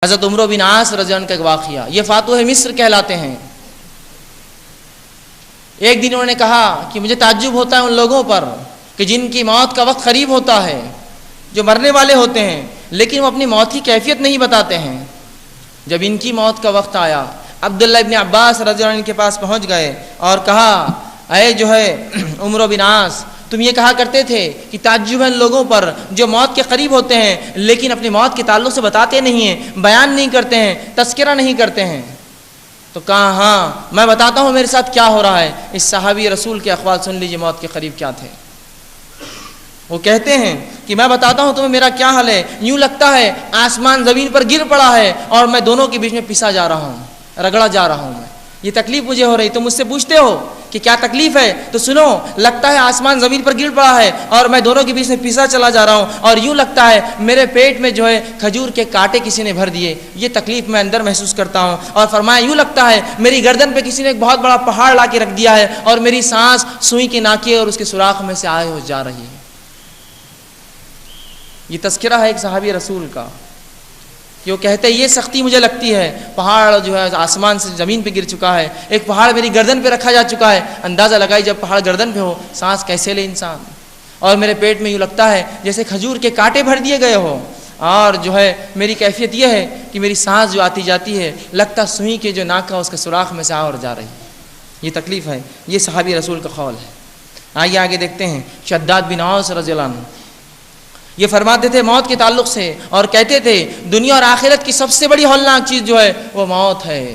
حضرت عمرو بن عاص رضی اللہ عنہ کا ایک واقعہ، یہ فاتح مصر کہلاتے ہیں۔ ایک دن انہوں نے کہا کہ مجھے تعجب ہوتا ہے ان لوگوں پر کہ جن کی موت کا وقت قریب ہوتا ہے، جو مرنے والے ہوتے ہیں لیکن وہ اپنی موت کی کیفیت نہیں بتاتے ہیں۔ جب ان کی موت کا وقت آیا، عبداللہ ابن عباس رضی اللہ عنہ کے پاس پہنچ گئے اور کہا، اے جو ہے عمرو بن عاص، تم یہ کہا کرتے تھے کہ تعجب ہے ان لوگوں پر جو موت کے قریب ہوتے ہیں لیکن اپنی موت کے تعلق سے بتاتے نہیں ہیں، بیان نہیں کرتے ہیں، تذکرہ نہیں کرتے ہیں۔ تو کہا ہاں میں بتاتا ہوں میرے ساتھ کیا ہو رہا ہے۔ اس صحابی رسول کے اقوال سن لیجیے موت کے قریب کیا تھے۔ وہ کہتے ہیں کہ میں بتاتا ہوں تمہیں میرا کیا حال ہے، یوں لگتا ہے آسمان زمین پر گر پڑا ہے اور میں دونوں کے بیچ میں پسا جا رہا ہوں، رگڑا جا رہا ہوں، میں یہ تکلیف مجھے ہو رہی۔ تم مجھ سے پوچھتے ہو کہ کیا تکلیف ہے، تو سنو، لگتا ہے آسمان زمین پر گر پڑا ہے اور میں دونوں کے بیچ میں پسا چلا جا رہا ہوں، اور یوں لگتا ہے میرے پیٹ میں جو ہے کھجور کے کانٹے کسی نے بھر دیے، یہ تکلیف میں اندر محسوس کرتا ہوں۔ اور فرمایا یوں لگتا ہے میری گردن پہ کسی نے ایک بہت بڑا پہاڑ لا کے رکھ دیا ہے اور میری سانس سوئی کے ناکے اور اس کے سوراخ میں سے آئے ہو جا رہی ہے۔ یہ تذکرہ ہے ایک صحابی رسول کا کہ وہ کہتے ہیں یہ سختی مجھے لگتی ہے، پہاڑ جو ہے آسمان سے زمین پہ گر چکا ہے، ایک پہاڑ میری گردن پہ رکھا جا چکا ہے، اندازہ لگائی جب پہاڑ گردن پہ ہو سانس کیسے لے انسان، اور میرے پیٹ میں یوں لگتا ہے جیسے کھجور کے کانٹے بھر دیے گئے ہو، اور جو ہے میری کیفیت یہ ہے کہ میری سانس جو آتی جاتی ہے لگتا سوئی کے جو ناک کا اس کے سوراخ میں سے آ اور جا رہی ہے۔ یہ تکلیف ہے، یہ صحابی رسول کا قول ہے۔ آئیے آگے دیکھتے ہیں، شداد بن اوس رضی اللہ عنہ یہ فرماتے تھے موت کے تعلق سے، اور کہتے تھے دنیا اور آخرت کی سب سے بڑی ہولناک چیز جو ہے وہ موت ہے،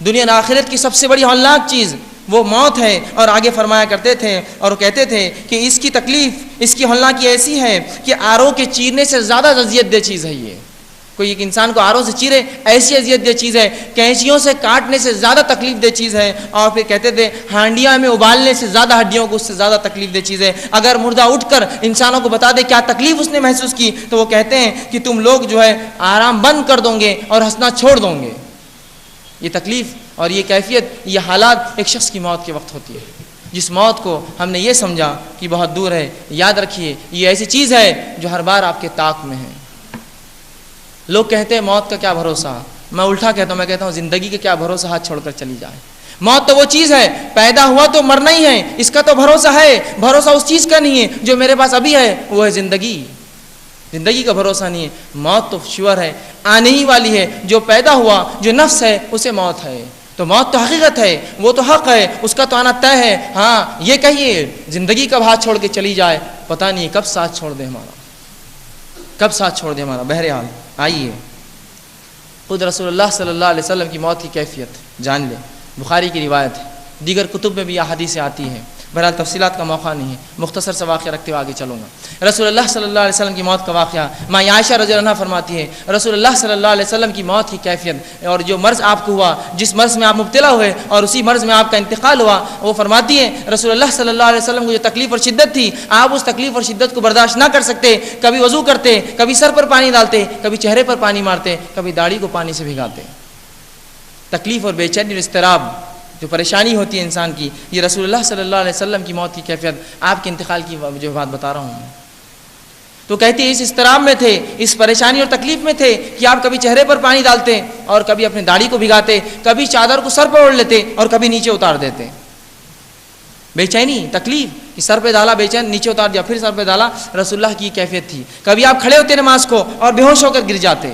دنیا اور آخرت کی سب سے بڑی ہولناک چیز وہ موت ہے۔ اور آگے فرمایا کرتے تھے اور وہ کہتے تھے کہ اس کی تکلیف، اس کی ہولناکی ایسی ہے کہ آروں کے چیرنے سے زیادہ اذیت دہ چیز ہے۔ یہ کوئی ایک انسان کو آروں سے چیرے ایسی اذیت دہ چیز ہے، کینچیوں سے کاٹنے سے زیادہ تکلیف دہ چیز ہے، اور پھر کہتے تھے ہانڈیاں میں ابالنے سے زیادہ ہڈیوں کو اس سے زیادہ تکلیف دہ چیز ہے۔ اگر مردہ اٹھ کر انسانوں کو بتا دے کیا تکلیف اس نے محسوس کی تو وہ کہتے ہیں کہ تم لوگ جو ہے آرام بند کر دو گے اور ہنسنا چھوڑ دو گے۔ یہ تکلیف اور یہ کیفیت، یہ حالات ایک شخص کی موت کے وقت ہوتی ہے، جس موت کو ہم نے یہ سمجھا کہ بہت دور ہے۔ یاد رکھیے یہ ایسی چیز ہے جو ہر بار آپ کے طاق میں ہے۔ لوگ کہتے ہیں موت کا کیا بھروسہ، میں الٹا کہتا ہوں، میں کہتا ہوں زندگی کا کیا بھروسہ ہاتھ چھوڑ کر چلی جائے۔ موت تو وہ چیز ہے، پیدا ہوا تو مرنا ہی ہے، اس کا تو بھروسہ ہے، بھروسہ اس چیز کا نہیں ہے جو میرے پاس ابھی ہے، وہ ہے زندگی۔ زندگی کا بھروسہ نہیں ہے، موت تو شیور ہے، آنے ہی والی ہے۔ جو پیدا ہوا، جو نفس ہے، اسے موت ہے، تو موت تو حقیقت ہے، وہ تو حق ہے، اس کا تو آنا طے ہے۔ ہاں یہ کہیے زندگی کب ہاتھ چھوڑ کے چلی جائے پتہ نہیں، کب ساتھ چھوڑ دے ہمارا، کب ساتھ چھوڑ دے ہمارا۔ بہرحال آئیے خود رسول اللہ صلی اللہ علیہ وسلم کی موت کی کیفیت جان لیں۔ بخاری کی روایت ہے، دیگر کتب میں بھی یہ حدیثیں آتی ہیں، بہرحال تفصیلات کا موقع نہیں ہے، مختصر سے واقعہ رکھتے ہوئے آگے چلوں گا۔ رسول اللہ صلی اللہ علیہ وسلم کی موت کا واقعہ، ماں عائشہ رضی اللہ عنہا فرماتی ہے رسول اللہ صلی اللہ علیہ وسلم کی موت کی کیفیت اور جو مرض آپ کو ہوا، جس مرض میں آپ مبتلا ہوئے اور اسی مرض میں آپ کا انتقال ہوا، وہ فرماتی ہے رسول اللہ صلی اللہ علیہ وسلم کو جو تکلیف اور شدت تھی، آپ اس تکلیف اور شدت کو برداشت نہ کر سکتے، کبھی وضو کرتے، کبھی سر پر پانی ڈالتے، کبھی چہرے پر پانی مارتے، کبھی داڑھی کو پانی سے بھگاتے۔ تکلیف اور بے چینی اور اضطراب جو پریشانی ہوتی ہے انسان کی، یہ رسول اللہ صلی اللہ علیہ وسلم کی موت کی کیفیت، آپ کے انتقال کی جو بات بتا رہا ہوں۔ تو کہتی ہے اس اضطراب میں تھے، اس پریشانی اور تکلیف میں تھے کہ آپ کبھی چہرے پر پانی ڈالتے اور کبھی اپنے داڑھی کو بھگاتے، کبھی چادر کو سر پر اوڑھ لیتے اور کبھی نیچے اتار دیتے۔ بے چینی، تکلیف کہ سر پہ ڈالا بے چین، نیچے اتار دیا، پھر سر پہ ڈالا، رسول اللہ کی کیفیت تھی۔ کبھی آپ کھڑے ہوتے نماز کو اور بے ہوش ہو کر گر جاتے۔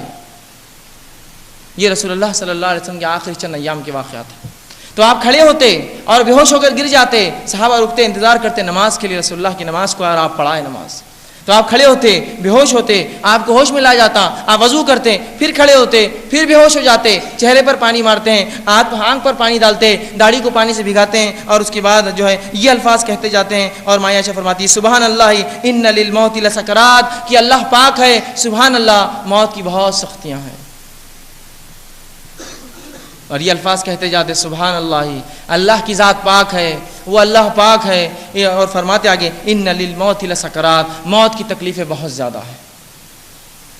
یہ رسول اللہ صلی اللہ علیہ وسلم کے آخری چند ایام کے واقعات ہیں۔ تو آپ کھڑے ہوتے اور بے ہوش ہو کر گر جاتے، صحابہ رکتے انتظار کرتے نماز کے لیے، رسول اللہ کی نماز کو، اور آپ پڑھائے نماز۔ تو آپ کھڑے ہوتے، بے ہوش ہوتے، آپ کو ہوش میں لا جاتا، آپ وضو کرتے، پھر کھڑے ہوتے، پھر بے ہوش ہو جاتے، چہرے پر پانی مارتے ہیں، آنکھ پر پانی ڈالتے، داڑھی کو پانی سے بھگاتے ہیں، اور اس کے بعد جو ہے یہ الفاظ کہتے جاتے ہیں۔ اور ماں عائشہ فرماتی ہے سبحان اللہ ان للموت لسکرات، کہ اللہ پاک ہے، سبحان اللہ، موت کی بہت سختیاں ہیں۔ اور یہ الفاظ کہتے جاتے سبحان اللہ، اللہ کی ذات پاک ہے، وہ اللہ پاک ہے۔ اور فرماتے آگے ان للموت لسکرات، موت کی تکلیفیں بہت زیادہ ہیں،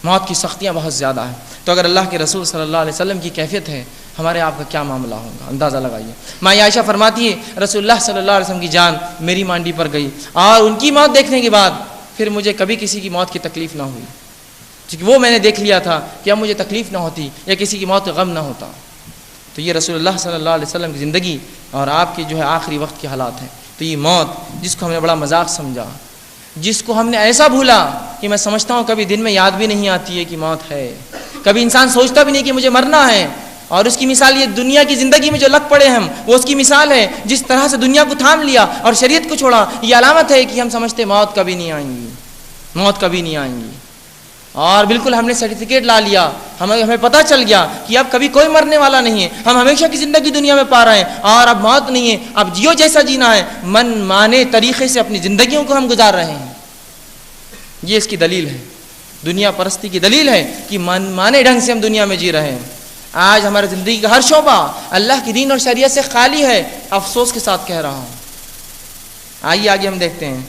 موت کی سختیاں بہت زیادہ ہیں۔ تو اگر اللہ کے رسول صلی اللہ علیہ وسلم کی کیفیت ہے، ہمارے آپ کا کیا معاملہ ہوگا، اندازہ لگائیے۔ ماں عائشہ فرماتی ہے رسول اللہ صلی اللہ علیہ وسلم کی جان میری مانڈی پر گئی، اور ان کی موت دیکھنے کے بعد پھر مجھے کبھی کسی کی موت کی تکلیف نہ ہوئی۔ کیونکہ وہ میں نے دیکھ لیا تھا کہ اب مجھے تکلیف نہ ہوتی یا کسی کی موت کا غم نہ ہوتا۔ تو یہ رسول اللہ صلی اللہ علیہ وسلم کی زندگی اور آپ کی جو ہے آخری وقت کے حالات ہیں۔ تو یہ موت جس کو ہم نے بڑا مذاق سمجھا، جس کو ہم نے ایسا بھولا کہ میں سمجھتا ہوں کبھی دن میں یاد بھی نہیں آتی ہے کہ موت ہے، کبھی انسان سوچتا بھی نہیں کہ مجھے مرنا ہے۔ اور اس کی مثال یہ دنیا کی زندگی میں جو لگ پڑے ہم، وہ اس کی مثال ہے جس طرح سے دنیا کو تھام لیا اور شریعت کو چھوڑا۔ یہ علامت ہے کہ ہم سمجھتے موت کبھی نہیں آئیں گی، موت کبھی نہیں آئیں گی، اور بالکل ہم نے سرٹیفکیٹ لا لیا، ہمیں پتہ چل گیا کہ اب کبھی کوئی مرنے والا نہیں ہے، ہم ہمیشہ کی زندگی دنیا میں پا رہے ہیں اور اب موت نہیں ہے، اب جیو جیسا جینا ہے، من مانے طریقے سے اپنی زندگیوں کو ہم گزار رہے ہیں۔ یہ اس کی دلیل ہے، دنیا پرستی کی دلیل ہے کہ من مانے ڈھنگ سے ہم دنیا میں جی رہے ہیں۔ آج ہماری زندگی کا ہر شعبہ اللہ کی دین اور شریعت سے خالی ہے، افسوس کے ساتھ کہہ رہا ہوں۔ آئیے آگے ہم دیکھتے ہیں۔